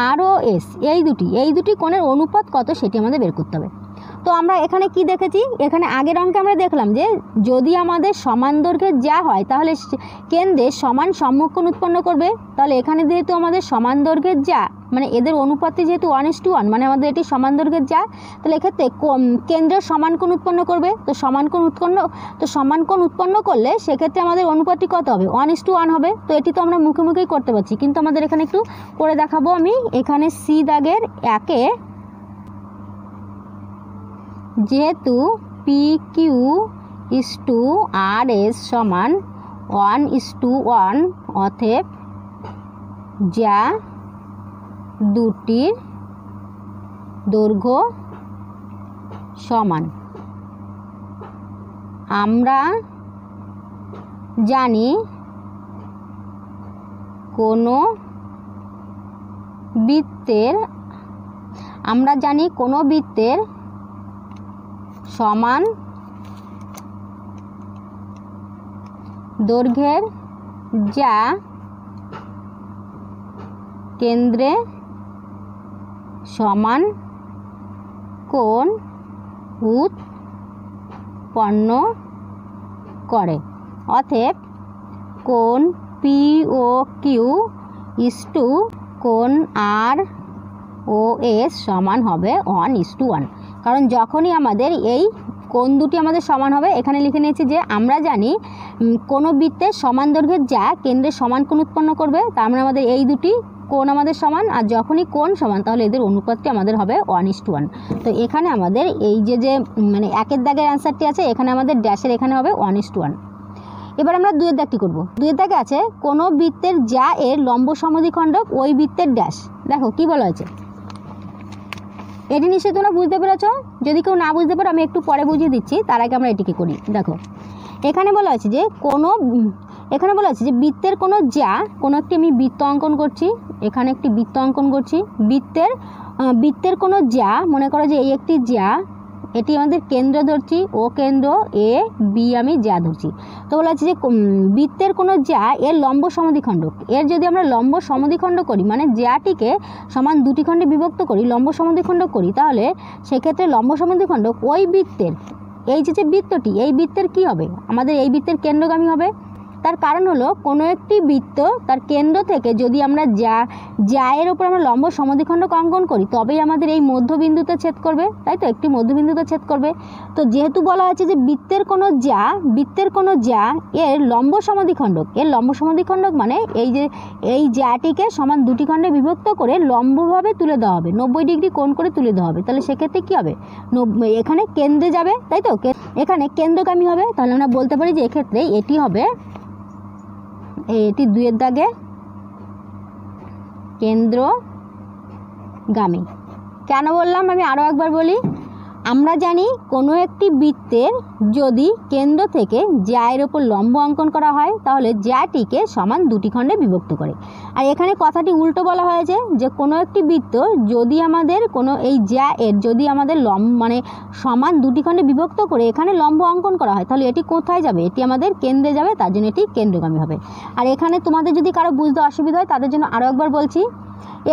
আর ও এস এই দুটি কোণের অনুপাত কত সেটি আমাদের বের করতে হবে। তো আমরা এখানে কি দেখেছি, এখানে আগের অঙ্কে আমরা দেখলাম যে যদি আমাদের সমান দৈর্ঘ্যের যা হয় তাহলে কেন্দ্রে সমান সম্মুখকোণ উৎপন্ন করবে। তাহলে এখানে যেহেতু আমাদের সমান দৈর্ঘ্যের যা, মানে এদের অনুপাতটি যেহেতু 1:1, মানে আমাদের এটি সমান দৈর্ঘ্যের যা, তাহলে এক্ষেত্রে কেন্দ্রের সমান কোণ উৎপন্ন করবে। তো সমান কোণ উৎপন্ন করলে সেক্ষেত্রে আমাদের অনুপাতটি কত হবে? 1:1 হবে। তো এটি তো আমরা মুখে মুখেই করতে পারছি, কিন্তু আমাদের এখানে একটু করে দেখাবো আমি। এখানে সি দাগের একে যেহেতু P Q is to R S সমান 1:1, অতএব যা দুটির দৈর্ঘ্য সমান। আমরা জানি কোনো বৃত্তের সমান দৈর্ঘ্যের যা কেন্দ্রে সমান কোণ উৎপন্ন করে। অতএব কোণ POQ ইসটু কোণ ROS সমান হবে 1:1। কারণ যখনই আমাদের এই কোণ দুটি আমাদের সমান হবে, এখানে লিখে নিয়েছি যে আমরা জানি কোনো বৃত্তের সমান দৈর্ঘ্যের যা কেন্দ্রে সমান কোণ উৎপন্ন করবে, তার মানে আমাদের এই দুটি কোণ আমাদের সমান, আর যখনই কোণ সমান তাহলে এদের অনুপাতটি আমাদের হবে 1:1। তো এখানে আমাদের এই যে মানে একের দাগের অ্যান্সারটি আছে, এখানে আমাদের ড্যাশের এখানে হবে 1:1। এবার আমরা দুয়ের দাগটি করব। দুয়ের দাগে আছে কোনো বৃত্তের যা এর লম্ব সমদ্বিখণ্ডক ওই বৃত্তের ড্যাশ। দেখো কি বলা হয়েছে, এটি নিশ্চয়ই তোমরা বুঝতে পেরেছ। যদি কেউ না বুঝতে পারো আমি একটু পরে বুঝিয়ে দিচ্ছি, তার আগে আমরা এটিকে করি। দেখো এখানে বলা হয়েছে যে বৃত্তের কোনো একটি আমি বৃত্ত অঙ্কন করছি, এখানে একটি বৃত্ত অঙ্কন করছি। বৃত্তের কোনো যা, মনে করো যে এই একটি যা, এটি আমাদের কেন্দ্র ধরছি, ও কেন্দ্র, A B আমি যা ধরছি। তো বলা হচ্ছে যে বৃত্তের কোনো যা এর লম্ব সমদ্বিখণ্ডক, এর যদি আমরা লম্ব সমদ্বিখণ্ড করি, মানে জ্যাটিকে সমান দুটি খণ্ডে বিভক্ত করি, লম্ব সমদ্বিখণ্ডক করি, তাহলে সেক্ষেত্রে লম্ব সমদ্বিখণ্ডক ওই বৃত্তের, এই যে বৃত্তটি, এই বৃত্তের কি হবে, আমাদের এই বৃত্তের কেন্দ্রগামী হবে। তার কারণ হলো কোনো একটি বৃত্ত তার কেন্দ্র থেকে যদি আমরা যা এর উপর আমরা লম্ব সমদ্বিখণ্ডক অঙ্কন করি, তবেই আমাদের এই মধ্যবিন্দুতে ছেদ করবে, তাই তো, একটি মধ্যবিন্দুতে ছেদ করবে। তো যেহেতু বলা হয়েছে যে বৃত্তের কোনো যা এর লম্ব সমদ্বিখণ্ডক মানে এই জ্যাটিকে সমান দুটি খণ্ডে বিভক্ত করে লম্বভাবে তুলে দেওয়া হবে, 90 ডিগ্রি কোণ করে তুলে দেওয়া হবে। তাহলে সেক্ষেত্রে কী হবে, এখানে কেন্দ্রে যাবে, তাই তো, এখানে কেন্দ্রগামী হবে। তাহলে আমরা বলতে পারি যে এক্ষেত্রে এটি হবে, এটি দুয়ের দাগে কেন্দ্রগামী। কেন বললাম আমি আরও একবার বলি, আমরা জানি কোনো একটি বৃত্তের যদি কেন্দ্র থেকে জ্যায়ের ওপর লম্ব অঙ্কন করা হয়, তাহলে জ্যাটিকে সমান দুটি খণ্ডে বিভক্ত করে। আর এখানে কথাটি উল্টো বলা হয়েছে যে কোনো একটি বৃত্ত যদি আমাদের কোনো এই জ্যা এর যদি আমাদের মানে সমান দুটি খণ্ডে বিভক্ত করে এখানে লম্ব অঙ্কন করা হয়, তাহলে এটি কোথায় যাবে, এটি আমাদের কেন্দ্রে যাবে, তার জন্য এটি কেন্দ্রগামী হবে। আর এখানে তোমাদের যদি কারো বুঝতে অসুবিধা হয় তাদের জন্য আরও একবার বলছি,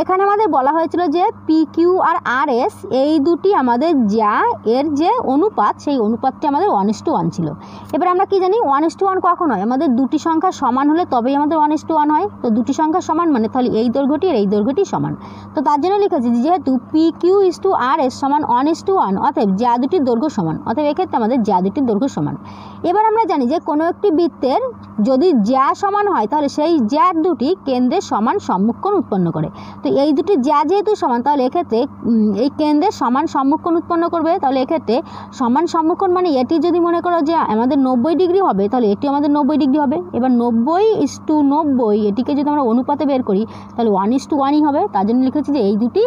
এখানে আমাদের বলা হয়েছিল যে PQ আর RS এই দুটি আমাদের যা এর যে অনুপাত, সেই অনুপাতটি আমাদের 1:1 ছিল। এবার আমরা কি জানি 1:1 কখন হয়, আমাদের দুটি সংখ্যা সমান হলে তবেই আমাদের 1:1 হয়। তো দুটি সংখ্যা সমান মানে তাহলে এই দৈর্ঘ্যটি আর এই দৈর্ঘ্যটি সমান। তো তার জন্য লিখেছি যেহেতু PQ/RS সমান 1:1, অতএব যা দুটির দৈর্ঘ্য সমান, অতএব এক্ষেত্রে আমাদের যা দুটির দৈর্ঘ্য সমান। এবার আমরা জানি যে কোনো একটি বৃত্তের যদি যা সমান হয় তাহলে সেই যা দুটি কেন্দ্রের সমান সম্মুখকোণ উৎপন্ন করে। তো এই দুটি যা যেহেতু সমান, তাহলে এক্ষেত্রে এই কেন্দ্রের সমান সম্মুখকোণ উৎপন্ন করবে। তাহলে এক্ষেত্রে সমান সম্মুখকোণ মানে এটি যদি মনে করো যে আমাদের 90 ডিগ্রি হবে, তাহলে এটি আমাদের 90 ডিগ্রি হবে। এবার 90:90 এটিকে যদি আমরা অনুপাতে বের করি তাহলে 1:1ই হবে। তার জন্য লিখেছি যে এই দুটি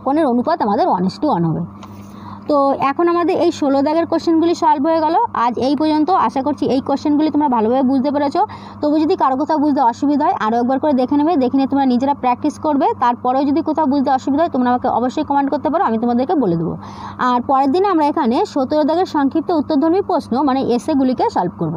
কোণের অনুপাত আমাদের 1:1 হবে। তো এখন আমাদের এই 16 দাগের কোশ্চেনগুলি সলভ হয়ে গেল। আজ এই পর্যন্ত। আশা করছি এই কোশ্চেনগুলি তোমরা ভালোভাবে বুঝতে পেরেছো। তবু যদি কারো কোথাও বুঝতে অসুবিধা হয় আরও একবার করে দেখে নেবে, দেখে নিয়ে তোমরা নিজেরা প্র্যাকটিস করবে। তারপরেও যদি কোথাও বুঝতে অসুবিধা হয় তোমরা আমাকে অবশ্যই কমেন্ট করতে পারো, আমি তোমাদেরকে বলে দেবো। আর পরের দিনে আমরা এখানে 17 দাগের সংক্ষিপ্ত উত্তরধর্মী প্রশ্ন মানে এসেগুলিকে সলভ করব।